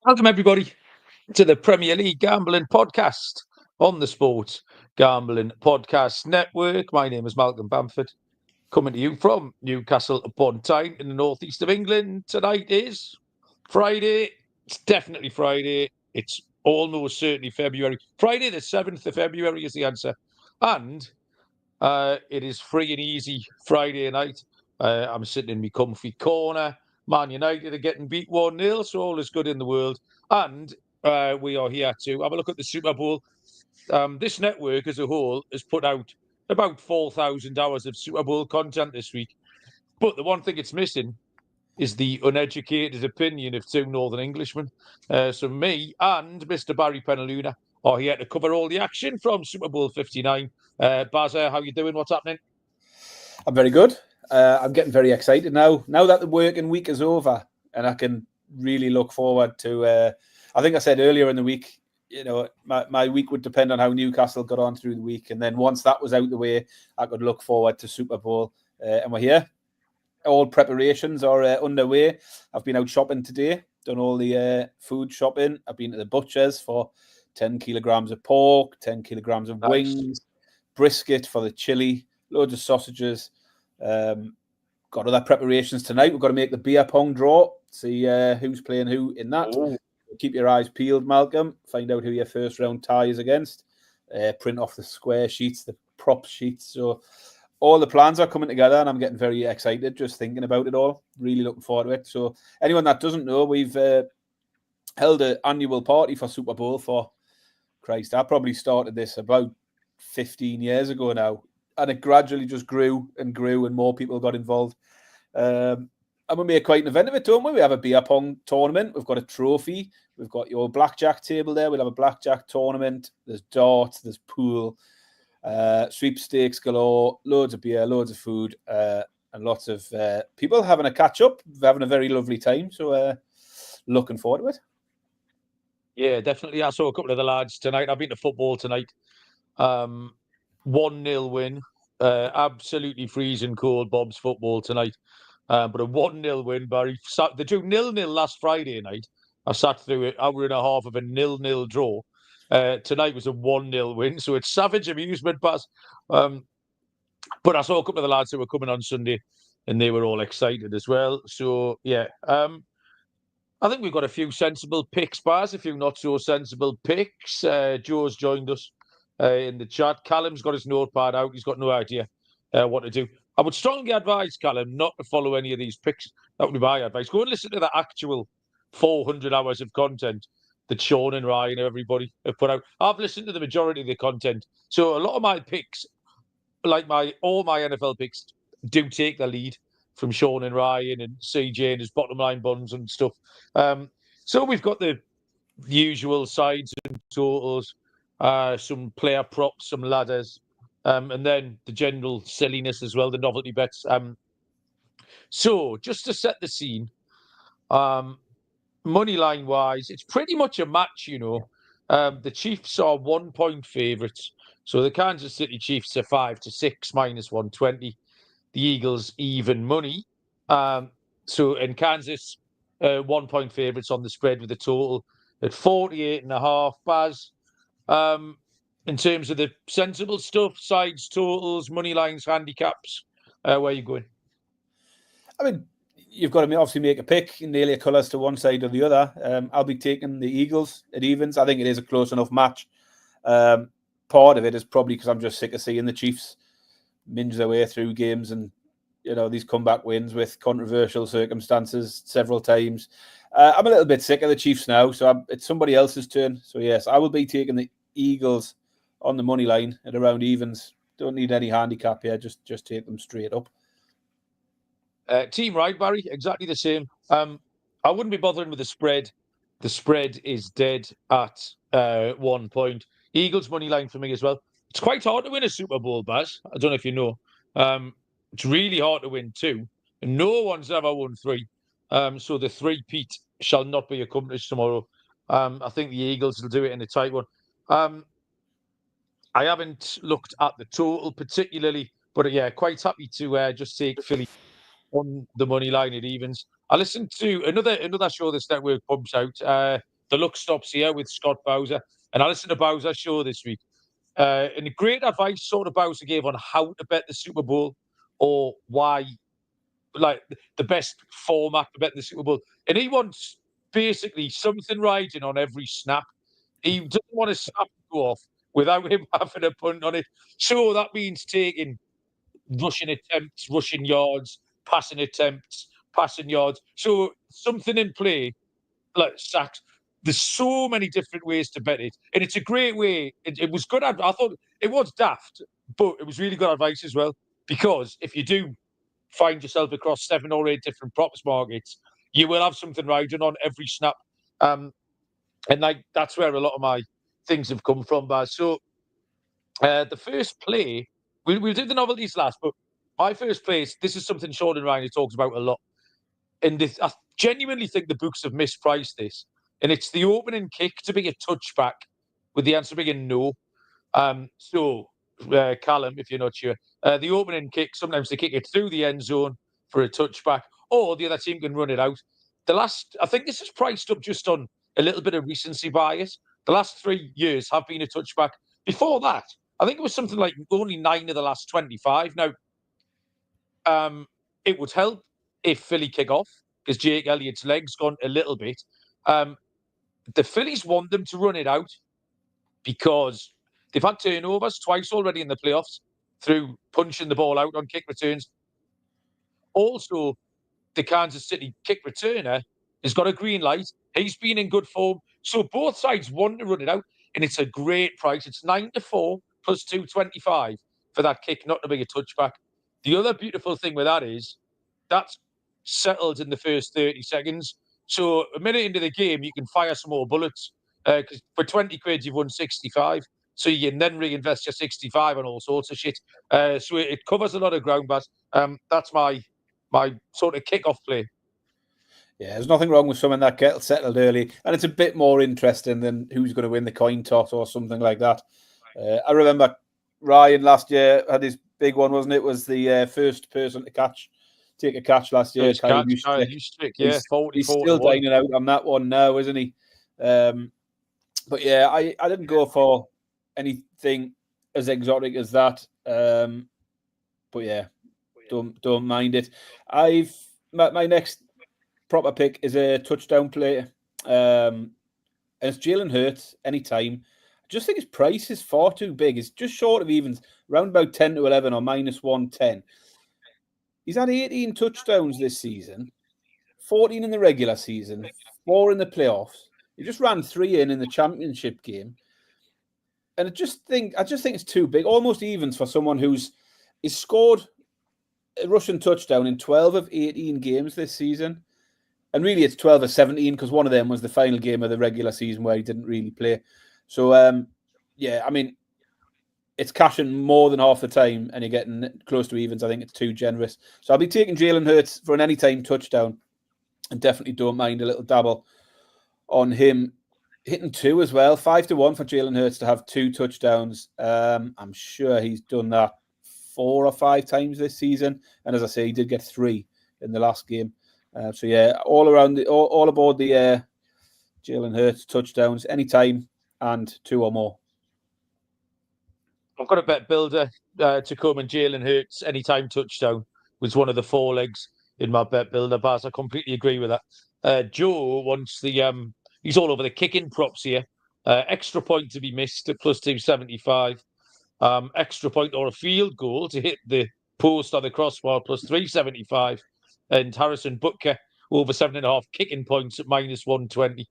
Welcome, everybody, to the Premier League Gambling Podcast on the Sports Gambling Podcast Network. My name is Malcolm Bamford, coming to you from Newcastle upon Tyne in the northeast of England. Tonight is Friday. It's definitely Friday. It's almost certainly February. Friday, the 7th of February is the answer. And it is free and easy Friday night. I'm sitting in my comfy corner. Man United are getting beat 1-0, so all is good in the world. And we are here to have a look at the Super Bowl. This network as a whole has put out about 4,000 hours of Super Bowl content this week. But the one thing it's missing is the uneducated opinion of two Northern Englishmen. So me and Mr. Barry Penaluna are here to cover all the action from Super Bowl 59. Bazza, how you doing? What's happening? I'm very good. I'm getting very excited now. Now that the working week is over, and I can really look forward to. I think I said earlier in the week, my week would depend on how Newcastle got on through the week, and then once that was out the way, I could look forward to Super Bowl. And we're here. All preparations are underway. I've been out shopping today, done all the food shopping. I've been to the butcher's for 10 kilograms of pork, 10 kilograms of wings, brisket for the chili, loads of sausages. Got other preparations tonight. We've got to make the beer pong draw, see who's playing who in that. Ooh. Keep your eyes peeled, Malcolm. Find out who your first round tie is against. Print off the square sheets, the prop sheets. So all the plans are coming together, and I'm getting very excited just thinking about it all. Really looking forward to it. So anyone that doesn't know, we've held an annual party for Super Bowl for Christ. I probably started this about 15 years ago now, and it gradually just grew and grew, and more people got involved. And we made quite an event of it, don't we? We have a beer pong tournament. We've got a trophy. We've got your blackjack table there. We'll have a blackjack tournament. There's darts. There's pool. Sweepstakes galore. Loads of beer. Loads of food. And lots of people having a catch-up. Having a very lovely time. So looking forward to it. Yeah, definitely. I saw a couple of the lads tonight. I've been to football tonight. 1-0 win. Absolutely freezing cold Bob's football tonight. But a 1-0 win, Barry. They drew 0-0 last Friday night. I sat through an hour and a half of a 0-0 draw. Tonight was a 1-0 win, so it's savage amusement, Baz. But I saw a couple of the lads who were coming on Sunday, and they were all excited as well. So, yeah. I think we've got a few sensible picks, Baz, a few not so sensible picks. Joe's joined us in the chat. Callum's got his notepad out. He's got no idea what to do. I would strongly advise Callum not to follow any of these picks. That would be my advice. Go and listen to the actual 400 hours of content that Sean and Ryan and everybody have put out. I've listened to the majority of the content. So a lot of my picks, like all my NFL picks, do take the lead from Sean and Ryan and CJ and his bottom line buns and stuff. So we've got the usual sides and totals, some player props, some ladders. And then the general silliness as well, the novelty bets. So just to set the scene, money line wise, it's pretty much a match, The Chiefs are 1 point favourites. So the Kansas City Chiefs are 5-6 minus 120. The Eagles even money. So in Kansas, 1 point favourites on the spread with a total at 48.5. Baz. In terms of the sensible stuff, sides, totals, money lines, handicaps, where are you going? I mean, you've got to obviously make a pick and nail your colours to one side or the other. I'll be taking the Eagles at evens. I think it is a close enough match. Part of it is probably because I'm just sick of seeing the Chiefs minge their way through games and, these comeback wins with controversial circumstances several times. I'm a little bit sick of the Chiefs now, so it's somebody else's turn. So, yes, I will be taking the Eagles on the money line at around evens. Don't need any handicap here. Just take them straight up. Team right, Barry. Exactly the same. I wouldn't be bothering with the spread. The spread is dead at 1 point. Eagles money line for me as well. It's quite hard to win a Super Bowl, Baz. I don't know if you know. It's really hard to win 2. And no one's ever won 3. So the three-peat shall not be accomplished tomorrow. I think the Eagles will do it in a tight one. I haven't looked at the total particularly, but yeah, quite happy to just take Philly on the money line at evens. I listened to another show this network pumps out, the luck stops here with Scott Bowser. And I listened to Bowser's show this week. And great advice sort of Bowser gave on how to bet the Super Bowl or why, like, the best format to bet the Super Bowl. And he wants basically something riding on every snap. He doesn't want a snap to go off without him having a punt on it. So that means taking rushing attempts, rushing yards, passing attempts, passing yards. So something in play, like sacks. There's so many different ways to bet it. And it's a great way. It was good. I thought it was daft, but it was really good advice as well. Because if you do find yourself across 7 or 8 different props markets, you will have something riding on every snap. And like that's where a lot of my things have come from, Baz. So the first play, we'll do the novelties last, but my first place, this is something Sean and Ryan talks about a lot. And I genuinely think the books have mispriced this. And it's the opening kick to be a touchback, with the answer being no. So, Callum, if you're not sure, the opening kick, sometimes they kick it through the end zone for a touchback, or the other team can run it out. I think this is priced up just on a little bit of recency bias. The last 3 years have been a touchback. Before that, I think it was something like only 9 of the last 25. Now, it would help if Philly kick off, because Jake Elliott's leg's gone a little bit. The Phillies want them to run it out because they've had turnovers twice already in the playoffs through punching the ball out on kick returns. Also, the Kansas City kick returner has got a green light. He's been in good form. So both sides want to run it out, and it's a great price. It's 9-4 plus 225 for that kick not to be a touchback. The other beautiful thing with that is that's settled in the first 30 seconds. So a minute into the game, you can fire some more bullets. Because for 20 quid, you've won 65. So you can then reinvest your 65 on all sorts of shit. So it covers a lot of ground, but that's my sort of kick-off play. Yeah, there's nothing wrong with something that gets settled early, and it's a bit more interesting than who's going to win the coin toss or something like that. I remember Ryan last year had his big one, wasn't it? Was the first person to take a catch last year. Kyle Juszczyk, yeah, 40, he's still dining out on that one now, isn't he? But yeah, I didn't go for anything as exotic as that. But yeah, don't mind it. My next proper pick is a touchdown play. And it's Jalen Hurts anytime. I just think his price is far too big. It's just short of evens, around about 10 to 11 or minus 110. He's had 18 touchdowns this season, 14 in the regular season, 4 in the playoffs. He just ran 3 in the championship game. And I just think it's too big, almost evens for someone he's scored a rushing touchdown in 12 of 18 games this season. And really, it's 12 of 17 because one of them was the final game of the regular season where he didn't really play. So, yeah, I mean, it's cashing more than half the time and you're getting close to evens. I think it's too generous. So I'll be taking Jalen Hurts for an anytime touchdown and definitely don't mind a little dabble on him hitting 2 as well. 5-1 for Jalen Hurts to have 2 touchdowns. I'm sure he's done that 4 or 5 times this season. And as I say, he did get 3 in the last game. So yeah, all aboard the Jalen Hurts touchdowns anytime and 2 or more. I've got a bet builder to come, and Jalen Hurts anytime touchdown was one of the 4 legs in my bet builder, Baz. I completely agree with that. Joe wants the he's all over the kicking props here. Extra point to be missed at plus 275. Extra point or a field goal to hit the post or the crossbar plus 375. And Harrison Butker over 7.5 kicking points at minus 120.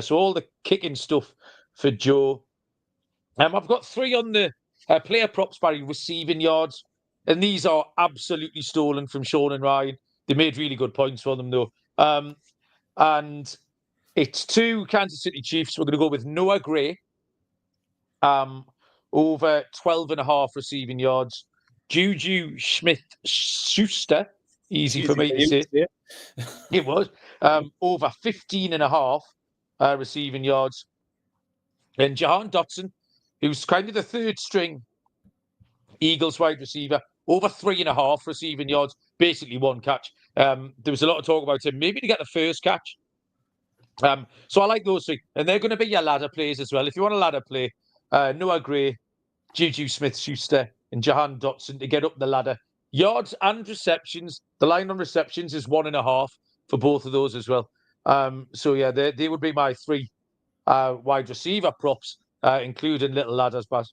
So all the kicking stuff for Joe. I've got 3 on the player props by receiving yards. And these are absolutely stolen from Sean and Ryan. They made really good points for them, though. And it's 2 Kansas City Chiefs. We're going to go with Noah Gray. Over 12.5 receiving yards. Juju Smith-Schuster. Easy for me to say. It was. Over 15.5 receiving yards. And Jahan Dotson, who's kind of the 3rd string Eagles wide receiver, over 3.5 receiving yards, basically 1 catch. There was a lot of talk about him, maybe to get the first catch. So I like those three. And they're going to be your ladder plays as well. If you want a ladder play, Noah Gray, Juju Smith-Schuster and Jahan Dotson to get up the ladder. Yards and receptions. The line on receptions is 1.5 for both of those as well. So yeah, they would be my three wide receiver props, including little ladders, Baz.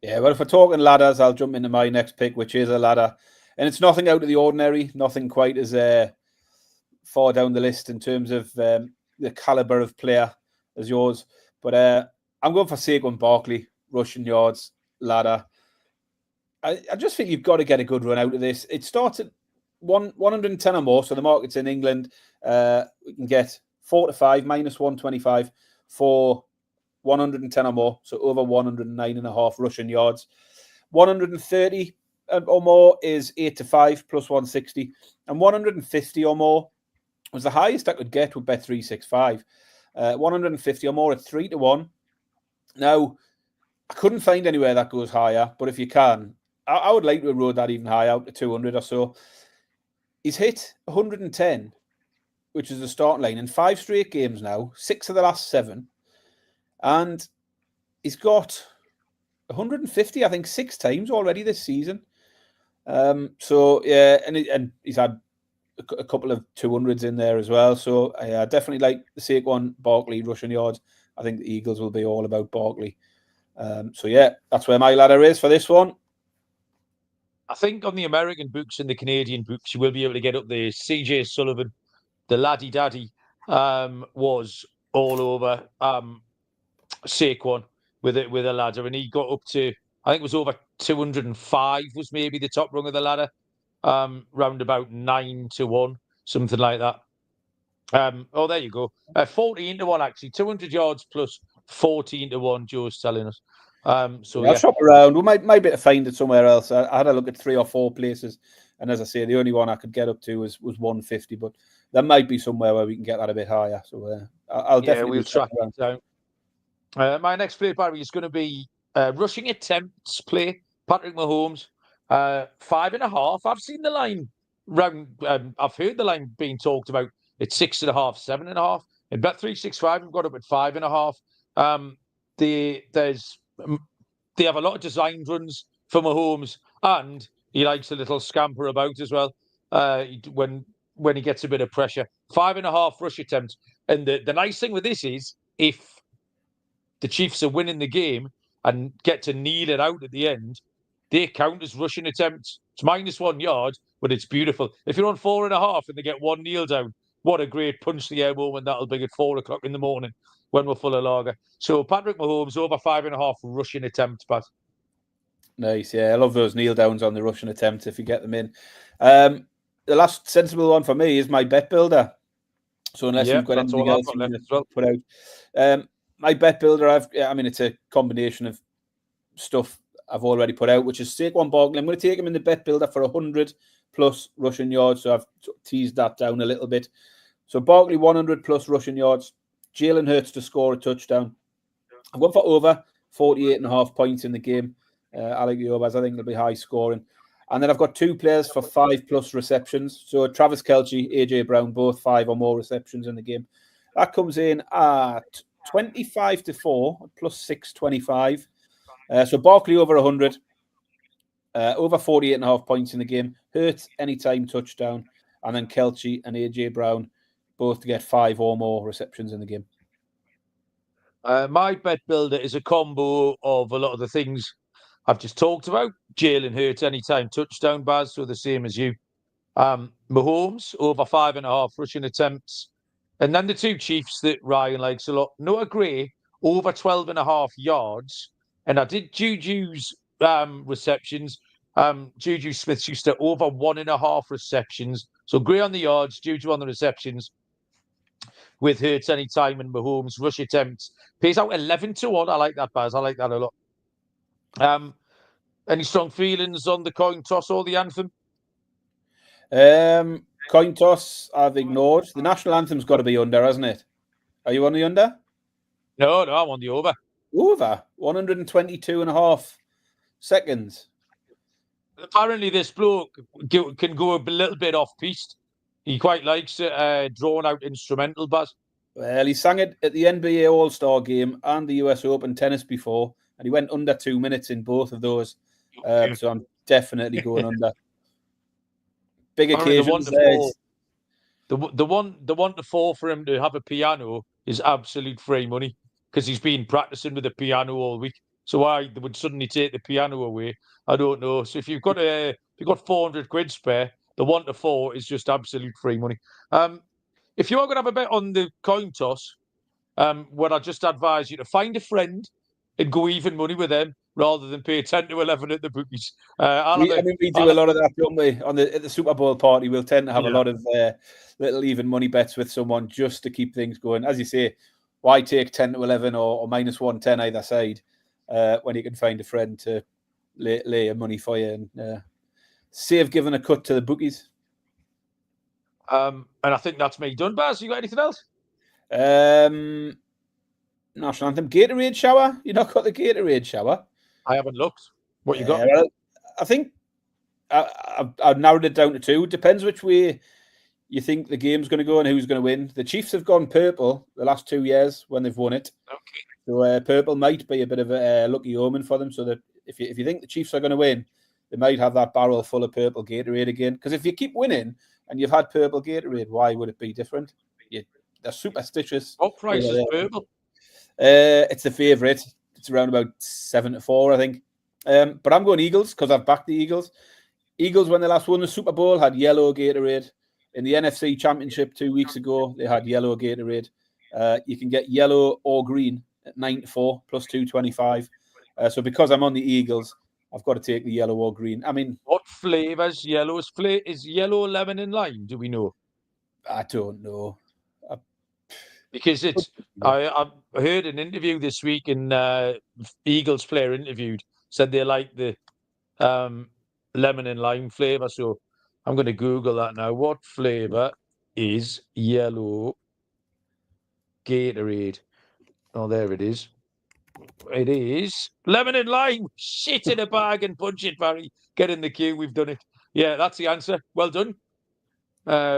Yeah, well, if we're talking ladders, I'll jump into my next pick, which is a ladder. And it's nothing out of the ordinary, nothing quite as far down the list in terms of the caliber of player as yours. But I'm going for Saquon Barkley, rushing yards, ladder. I just think you've got to get a good run out of this. It starts at 110 or more, so the market's in England. We can get 4 to 5, minus 125 for 110 or more, so over 109.5 rushing yards. 130 or more is 8 to 5, plus 160. And 150 or more was the highest I could get with Bet365. 150 or more at 3 to 1. Now, I couldn't find anywhere that goes higher, but if you can, I would like to have rode that even higher, out to 200 or so. He's hit 110, which is the starting line, in 5 straight games now, 6 of the last 7. And he's got 150, I think, 6 times already this season. So, yeah, and he's had a couple of 200s in there as well. So, I definitely like the Saquon Barkley rushing yards. I think the Eagles will be all about Barkley. So, yeah, that's where my ladder is for this one. I think on the American books and the Canadian books, you will be able to get up there. CJ Sullivan, the laddie daddy, was all over Saquon with a ladder, and he got up to, I think it was over 205 was maybe the top rung of the ladder, round about 9 to 1, something like that. Oh, there you go. 14 to 1 actually, 200 yards plus 14 to 1. Joe's telling us. So I'll shop around. We might be able to find it somewhere else. I had a look at 3 or 4 places, and as I say, the only one I could get up to was 150. But there might be somewhere where we can get that a bit higher. So I'll definitely we'll track it down. My next play, Barry, is going to be rushing attempts play. Patrick Mahomes, 5.5. I've seen the line round. I've heard the line being talked about. It's 6.5, 7.5. In Bet365, we've got up at 5.5. They have a lot of designed runs for Mahomes, and he likes a little scamper about as well. When he gets a bit of pressure, 5.5 rush attempts. And the nice thing with this is, if the Chiefs are winning the game and get to kneel it out at the end, they count as rushing attempts. It's minus 1 yard, but it's beautiful. If you're on 4.5 and they get 1 kneel down, what a great punch the air moment that'll be at 4 o'clock in the morning when we're full of lager. So Patrick Mahomes over 5.5 rushing attempts, Pat. Nice, yeah. I love those kneel downs on the rushing attempts if you get them in. The last sensible one for me is my bet builder. So unless you've got anything else you need to put out, my bet builder, it's a combination of stuff I've already put out, which is Saquon Barkley. I'm going to take him in the bet builder for 100 plus rushing yards. So I've teased that down a little bit. So Barkley 100 plus rushing yards. Jalen Hurts to score a touchdown. I'm going for over 48.5 points in the game. I like the overs. I think it'll be high scoring. And then I've got 2 players for 5 plus receptions. So Travis Kelce, AJ Brown, both 5 or more receptions in the game. That comes in at 25 to 4 plus 625. So Barkley over 100, over 48.5 points in the game. Hurts anytime touchdown, and then Kelce and AJ Brown both to get 5 or more receptions in the game. My bet builder is a combo of a lot of the things I've just talked about. Jalen Hurts anytime touchdown, Baz, so the same as you. Mahomes over 5.5 rushing attempts, and then the 2 Chiefs that Ryan likes a lot. Noah Gray over 12.5 yards. And I did Juju's receptions. Juju Smith-Schuster over 1.5 receptions. So Gray on the yards, Juju on the receptions. With Hurts anytime and Mahomes rush attempts. Pays out 11 to 1. I like that, Baz. I like that a lot. Any strong feelings on the coin toss or the anthem? Coin toss, I've ignored. The national anthem's got to be under, hasn't it? Are you on the under? No, I'm on the over. Over 122.5 seconds. Apparently, this bloke can go a little bit off piste. He quite likes it, drawn out instrumental, Baz. Well, he sang it at the NBA All-Star game and the US Open tennis before, and he went under 2 minutes in both of those. So I'm definitely going under. Big occasions. The one to fall for him to have a piano is absolute free money because he's been practicing with the piano all week. So why they would suddenly take the piano away, I don't know. So if you've got 400 quid spare, the 1 to 4 is just absolute free money. If you are going to have a bet on the coin toss, what I just advise you to find a friend and go even money with them rather than pay 10 to 11 at the bookies. We do a lot of that, don't we? At the Super Bowl party, we'll tend to have a lot of little even money bets with someone just to keep things going. As you say, why take 10 to 11 or minus 110 either side when you can find a friend to lay your money for you and save giving a cut to the bookies. And I think that's me done. Baz, you got anything else? National anthem, Gatorade shower. You not got the Gatorade shower? I haven't looked. What you got? Well, I think I've narrowed it down to 2. It depends which way you think the game's going to go and who's going to win. The Chiefs have gone purple the last 2 years when they've won it. Okay. So purple might be a bit of a lucky omen for them. So that if you think the Chiefs are going to win, they might have that barrel full of purple Gatorade again. Because if you keep winning and you've had purple Gatorade, why would it be different? They're superstitious. What price is purple? It's the favourite. It's around about 7 to 4, I think. But I'm going Eagles because I've backed the Eagles. Eagles, when they last won the Super Bowl, had yellow Gatorade. In the NFC Championship 2 weeks ago, they had yellow Gatorade. You can get yellow or green at 9 to 4 plus 225. So because I'm on the Eagles, I've got to take the yellow or green. I mean, what flavours yellow is yellow, lemon, and lime? Do we know? I don't know. Because I heard an interview this week, and Eagles player interviewed said they like the lemon and lime flavour. So I'm going to Google that now. What flavour is yellow Gatorade? Oh, there it is. It is lemon and lime. Shit in a bag and punch it, Barry. Get in the queue. We've done it. Yeah, that's the answer. Well done.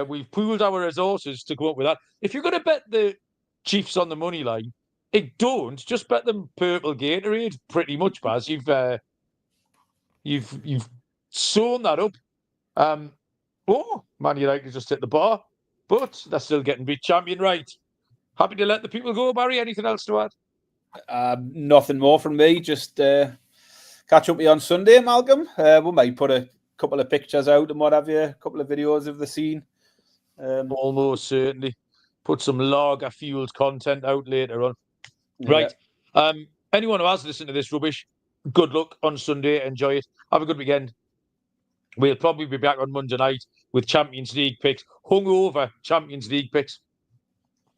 We've pooled our resources to come up with that. If you're going to bet the Chiefs on the money line, don't just bet them purple Gatorade. Pretty much, Baz. You've sewn that up. Man United just hit the bar, but they're still getting beat champion, right? Happy to let the people go, Barry. Anything else to add? Nothing more from me. Just catch up with you on Sunday, Malcolm. We might put a couple of pictures out and what have you, a couple of videos of the scene. Almost certainly. Put some lager-fueled content out later on. Yeah. Right. Anyone who has listened to this rubbish, good luck on Sunday. Enjoy it. Have a good weekend. We'll probably be back on Monday night with Champions League picks. Hungover Champions League picks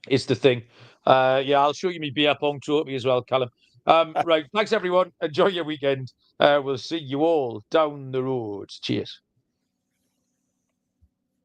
is the thing. I'll show you my beer pong trophy as well, Callum. Right. Thanks, everyone. Enjoy your weekend. We'll see you all down the road. Cheers.